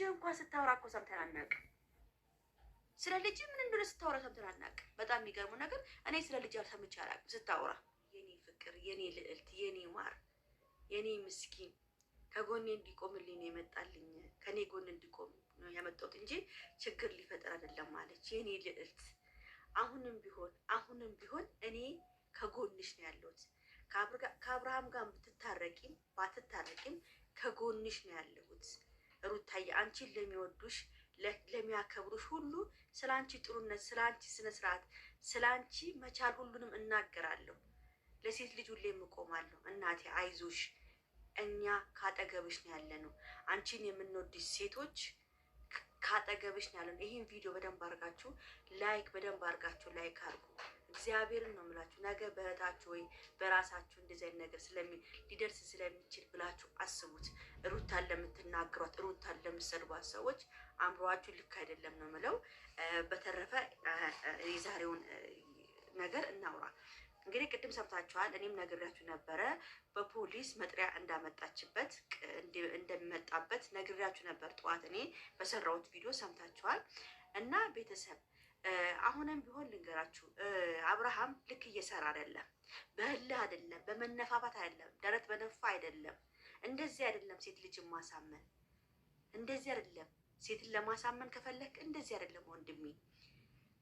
እንኳን ስታወራ እኮ ሰምተን አናውቅም። ስለ ልጅ ምን እንደሆነ ስታወራ ሰምተን አናውቅም። በጣም የሚገርመው ነገር እኔ ስለ ልጅ ሰምቼ አላውቅም ስታወራ። የኔ ፍቅር፣ የኔ ልዕልት፣ የኔ ማር፣ የኔ ምስኪን ከጎኔ እንዲቆምልኝ ነው የመጣልኝ። ከኔ ጎን እንዲቆም ነው ያመጣሁት እንጂ ችግር ሊፈጠር አይደለም ማለች። የኔ ልዕልት አሁንም ቢሆን እኔ ከጎንሽ ነው ያለሁት። ከአብርሃም ጋር ብትታረቂም ባትታረቂም ከጎንሽ ነው ያለሁት። ሩታዬ አንቺን ለሚወዱሽ ለሚያከብሩሽ ሁሉ ስላንቺ ጥሩነት፣ ስላንቺ ስነ ስርዓት፣ ስላንቺ መቻል ሁሉንም እናገራለሁ። ለሴት ልጅ ሁሌ እቆማለሁ። እናቴ አይዞሽ፣ እኛ ካጠገብሽ ነው ያለነው። አንቺን የምንወድሽ ሴቶች ካጠገብሽ ነው ያለነው። ይሄን ቪዲዮ በደንብ አድርጋችሁ ላይክ አድርጉ። እግዚአብሔርን ነው የምላችሁ። ነገ በእህታችሁ ወይ በራሳችሁ እንደዚህ አይነት ነገር ሊደርስ ስለሚችል ብላችሁ አስቡት። ሩታን ለምትናገሯት፣ ሩታን ለምትሰድቧት ሰዎች አእምሯችሁ ልክ አይደለም ነው የምለው። በተረፈ የዛሬውን ነገር እናውራ። እንግዲህ ቅድም ሰምታችኋል። እኔም ነግሬያችሁ ነበረ። በፖሊስ መጥሪያ እንዳመጣችበት እንደመጣበት ነግሬያችሁ ነበር። ጠዋት እኔ በሰራሁት ቪዲዮ ሰምታችኋል። እና ቤተሰብ አሁንም ቢሆን ልንገራችሁ፣ አብርሃም ልክ እየሰራ አይደለም። በህልህ አይደለም፣ በመነፋፋት አይደለም፣ ደረት በነፋ አይደለም። እንደዚህ አይደለም ሴት ልጅ ማሳመን፣ እንደዚህ አይደለም። ሴትን ለማሳመን ከፈለክ እንደዚህ አይደለም ወንድሜ።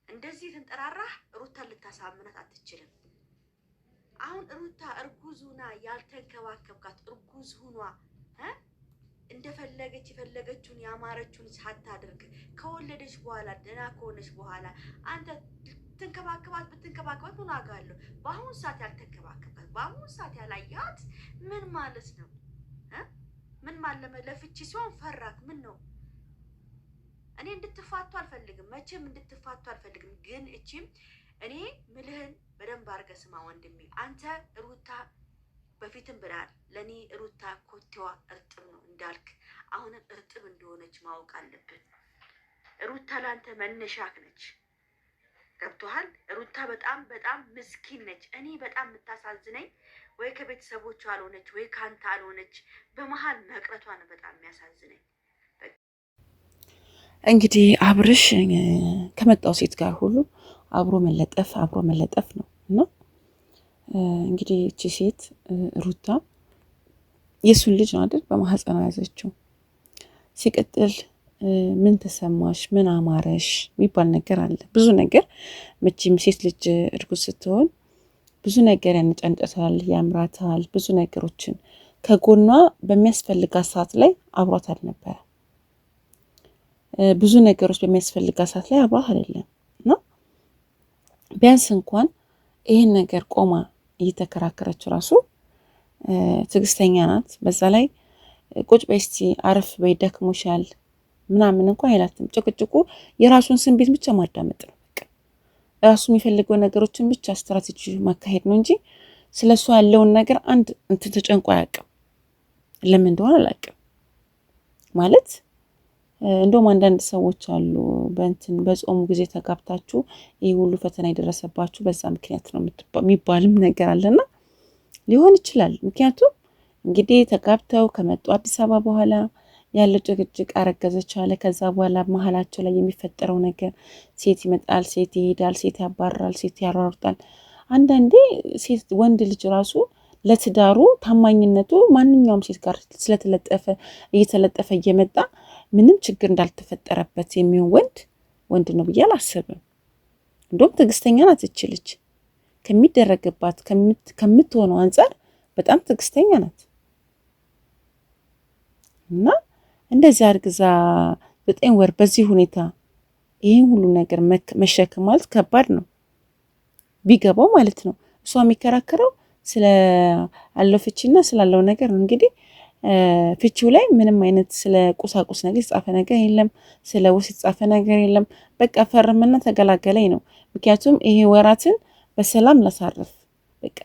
እንደዚህ ተንጠራራህ ሩታን ልታሳምናት አትችልም። አሁን ሩታ እርጉዝ ሁና ያልተንከባከብካት፣ እርጉዝ ሁኗ እንደፈለገች የፈለገችውን ያማረችውን ሳታደርግ ከወለደች በኋላ ደህና ከሆነች በኋላ አንተ ብትንከባከባት ምን ዋጋ አለው? በአሁኑ ሰዓት ያልተንከባከባት፣ በአሁኑ ሰዓት ያላያት ምን ማለት ነው? ምን ማለት ለፍቺ ሲሆን ፈራክ? ምን ነው? እኔ እንድትፋቱ አልፈልግም፣ መቼም እንድትፋቱ አልፈልግም። ግን እቺም እኔ ምልህን በደንብ አድርገህ ስማ ወንድሜ። አንተ ሩታ በፊትም ብላል ለኔ ሩታ ኮቴዋ እርጥብ ነው እንዳልክ፣ አሁንም እርጥብ እንደሆነች ማወቅ አለብን። ሩታ ላንተ መነሻክ ነች። ገብቶሃል? ሩታ በጣም ምስኪን ነች። እኔ በጣም የምታሳዝነኝ ወይ ከቤተሰቦቿ አልሆነች ወይ ካንተ አልሆነች፣ በመሀል መቅረቷ ነው በጣም የሚያሳዝነኝ። እንግዲህ አብርሽ ከመጣው ሴት ጋር ሁሉ አብሮ መለጠፍ ነው እና እንግዲህ እቺ ሴት ሩታ የሱን ልጅ ነው አይደል በማህፀኗ ያዘችው። ሲቀጥል ምን ተሰማሽ፣ ምን አማረሽ የሚባል ነገር አለ። ብዙ ነገር መቼም ሴት ልጅ እርጉዝ ስትሆን ብዙ ነገር ያንጨንጨታል፣ ያምራታል። ብዙ ነገሮችን ከጎኗ በሚያስፈልጋት ሰዓት ላይ አብሯት አልነበረ። ብዙ ነገሮች በሚያስፈልጋት ሰዓት ላይ አብሯት አይደለም እና ቢያንስ እንኳን ይህን ነገር ቆማ እየተከራከረችው ራሱ ትዕግስተኛ ናት። በዛ ላይ ቁጭ በይ እስቲ አረፍ በይ ደክሞሻል ምናምን እንኳን አይላትም። ጭቅጭቁ የራሱን ስሜት ብቻ ማዳመጥ ነው። በቃ ራሱ የሚፈልገው ነገሮችን ብቻ ስትራቴጂ ማካሄድ ነው እንጂ ስለሱ ያለውን ነገር አንድ እንትን ተጨንቆ አያውቅም። ለምን እንደሆነ አላውቅም። ማለት እንደውም አንዳንድ ሰዎች አሉ በጾሙ ጊዜ ተጋብታችሁ ይህ ሁሉ ፈተና የደረሰባችሁ በዛ ምክንያት ነው የሚባልም ነገር አለና ሊሆን ይችላል። ምክንያቱም እንግዲህ ተጋብተው ከመጡ አዲስ አበባ በኋላ ያለው ጭቅጭቅ አረገዘች አለ። ከዛ በኋላ መሀላቸው ላይ የሚፈጠረው ነገር ሴት ይመጣል፣ ሴት ይሄዳል፣ ሴት ያባራል፣ ሴት ያሯሩጣል። አንዳንዴ ሴት ወንድ ልጅ ራሱ ለትዳሩ ታማኝነቱ ማንኛውም ሴት ጋር እየተለጠፈ እየመጣ ምንም ችግር እንዳልተፈጠረበት የሚሆን ወንድ ነው ብዬ አላስብም። እንደውም ትዕግስተኛ ናት እች ልጅ ከሚደረግባት ከምትሆነው አንጻር በጣም ትዕግስተኛ ናት እና እንደዚህ አርግዛ 9 ወር በዚህ ሁኔታ ይህን ሁሉ ነገር መሸከም ማለት ከባድ ነው ቢገባው ማለት ነው። እሷ የሚከራከረው ስለ አለው ፍቺና ስላለው ነገር ነው። እንግዲህ ፍቺው ላይ ምንም አይነት ስለ ቁሳቁስ ነገር የተጻፈ ነገር የለም፣ ስለ ውርስ የተጻፈ ነገር የለም። በቃ ፈርምና ተገላገለኝ ነው። ምክንያቱም ይሄ ወራትን በሰላም ላሳርፍ፣ በቃ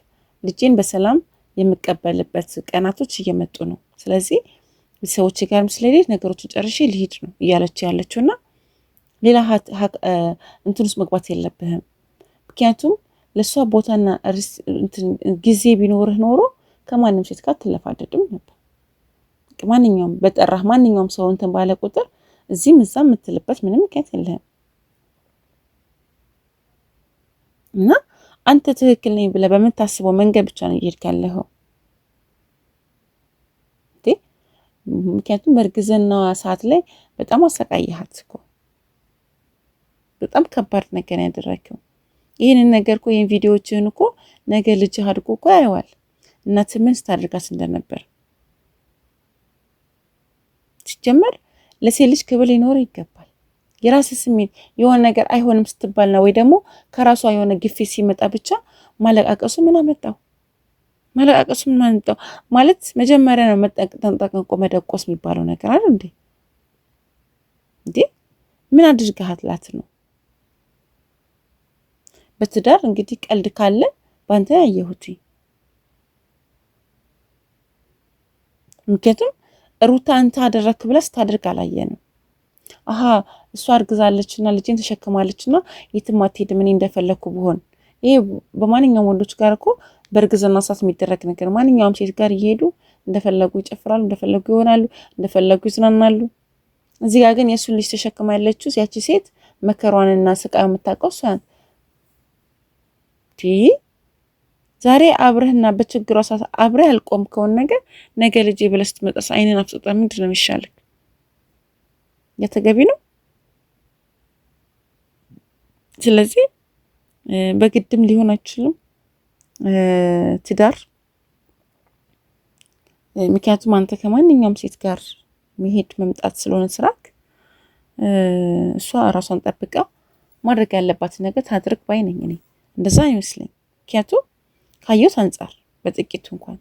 ልጄን በሰላም የምቀበልበት ቀናቶች እየመጡ ነው። ስለዚህ ሰዎች ጋርም ስለሌለ ነገሮችን ጨርሼ ልሂድ ነው እያለች ያለችውና ሌላ እንትን ውስጥ መግባት የለብህም። ምክንያቱም ለሷ ቦታና ጊዜ ቢኖርህ ኖሮ ከማንም ሴት ጋር ትለፋደድም ነበር። ማንኛውም በጠራህ ማንኛውም ሰው እንትን ባለ ቁጥር እዚህም እዛም የምትልበት ምንም ምክንያት የለህም። እና አንተ ትክክል ነኝ ብለህ በምታስበው መንገድ ብቻ ነው እየሄድክ ያለኸው። ምክንያቱም በእርግዝና ሰዓት ላይ በጣም አሰቃየሃት እኮ፣ በጣም ከባድ ነገር ያደረግከው። ይህንን ነገር እኮ ይህን ቪዲዮዎችህን እኮ ነገ ልጅህ አድጎ እኮ ያየዋል፣ እናትህ ምን ስታደርጋት እንደነበር። ሲጀመር ለሴት ልጅ ክብር ሊኖር ይገባል። የራስህ ስሜት የሆነ ነገር አይሆንም ስትባልና ወይ ደግሞ ከራሷ የሆነ ግፊት ሲመጣ ብቻ ማለቃቀሱ ምን አመጣው? ማለቃቀሱ ምን አመጣው? ማለት መጀመሪያ ነው ተጠንቅቆ መደቆስ የሚባለው ነገር አይደል እንዴ? እንዴ ምን አድርገሃትላት ነው? በትዳር እንግዲህ ቀልድ ካለ ባንተ ያየሁት። ምክንያቱም ሩታ አንተ አደረክ ብለህ ስታደርግ አላየንም። አሀ እሷ አርግዛለችና ልጅን ተሸክማለችና የትም አትሄድም እኔ እንደፈለኩ ብሆን። ይሄ በማንኛውም ወንዶች ጋር እኮ በእርግዝና ሰዓት የሚደረግ ነገር፣ ማንኛውም ሴት ጋር እየሄዱ እንደፈለጉ ይጨፍራሉ፣ እንደፈለጉ ይሆናሉ፣ እንደፈለጉ ይዝናናሉ። እዚህ ጋር ግን የእሱን ልጅ ተሸክማ ያለችው ያቺ ሴት መከሯንና ስቃይ የምታውቀው እሷ ናት። ዛሬ አብረህና በችግሯ ሰዓት አብረህ ያልቆምከውን ነገር ነገ ልጄ ብለህ ስትመጣ አይንን አፍጥጣ ምንድን ነው የሚሻልህ? የተገቢ ነው። ስለዚህ በግድም ሊሆን አይችልም ትዳር። ምክንያቱም አንተ ከማንኛውም ሴት ጋር መሄድ መምጣት ስለሆነ ስራክ፣ እሷ ራሷን ጠብቃ ማድረግ ያለባትን ነገር ታድርግ ባይ ነኝ እኔ። እንደዛ አይመስለኝ። ምክንያቱም ካየሁት አንጻር በጥቂቱ እንኳን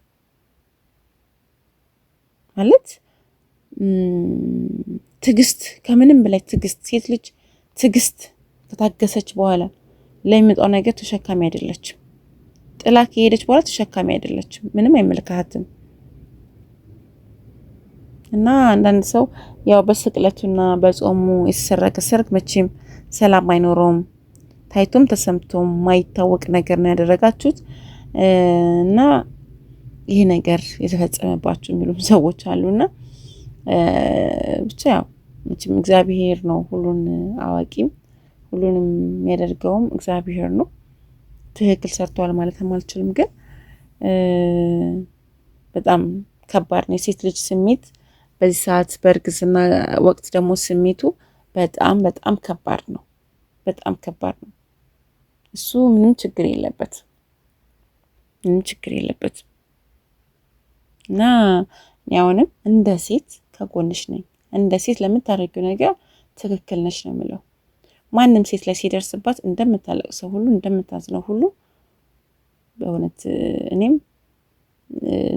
ማለት ትዕግስት፣ ከምንም በላይ ትዕግስት። ሴት ልጅ ትዕግስት ከታገሰች በኋላ ለሚመጣው ነገር ተሸካሚ አይደለችም። ጥላ ከሄደች በኋላ ተሸካሚ አይደለችም። ምንም አይመለከታትም። እና አንዳንድ ሰው ያው በስቅለቱና በጾሙ የተሰረቀ ሰርግ መቼም ሰላም አይኖረውም። ታይቶም ተሰምቶም ማይታወቅ ነገር ነው ያደረጋችሁት እና ይሄ ነገር የተፈጸመባችሁ የሚሉም ሰዎች አሉና ብቻ ያው መቼም እግዚአብሔር ነው ሁሉን አዋቂም ሁሉንም የሚያደርገውም እግዚአብሔር ነው። ትክክል ሰርቷል ማለትም አልችልም፣ ግን በጣም ከባድ ነው የሴት ልጅ ስሜት በዚህ ሰዓት፣ በእርግዝና ወቅት ደግሞ ስሜቱ በጣም በጣም ከባድ ነው። በጣም ከባድ ነው። እሱ ምንም ችግር የለበት፣ ምንም ችግር የለበት። እና ያውንም እንደ ሴት ከጎንሽ ነኝ። እንደ ሴት ለምታደርጊው ነገር ትክክል ነሽ ነው የምለው። ማንም ሴት ላይ ሲደርስባት እንደምታለቅሰው ሁሉ እንደምታዝነው ሁሉ በእውነት እኔም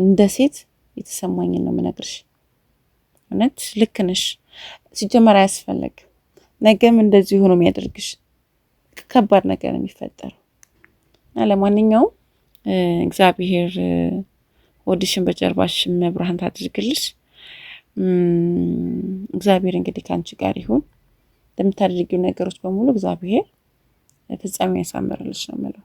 እንደ ሴት የተሰማኝን ነው የምነግርሽ። እውነት ልክ ነሽ። ሲጀመር አያስፈልግ ነገም እንደዚህ ሆኖ የሚያደርግሽ ከባድ ነገር ነው የሚፈጠረው። እና ለማንኛውም እግዚአብሔር ወዲሽን በጀርባሽም ብርሃን ታድርግልሽ። እግዚአብሔር እንግዲህ ካንቺ ጋር ይሁን። ለምታደርጊው ነገሮች በሙሉ እግዚአብሔር ፍጻሜ ያሳምርልሽ ነው የምለው።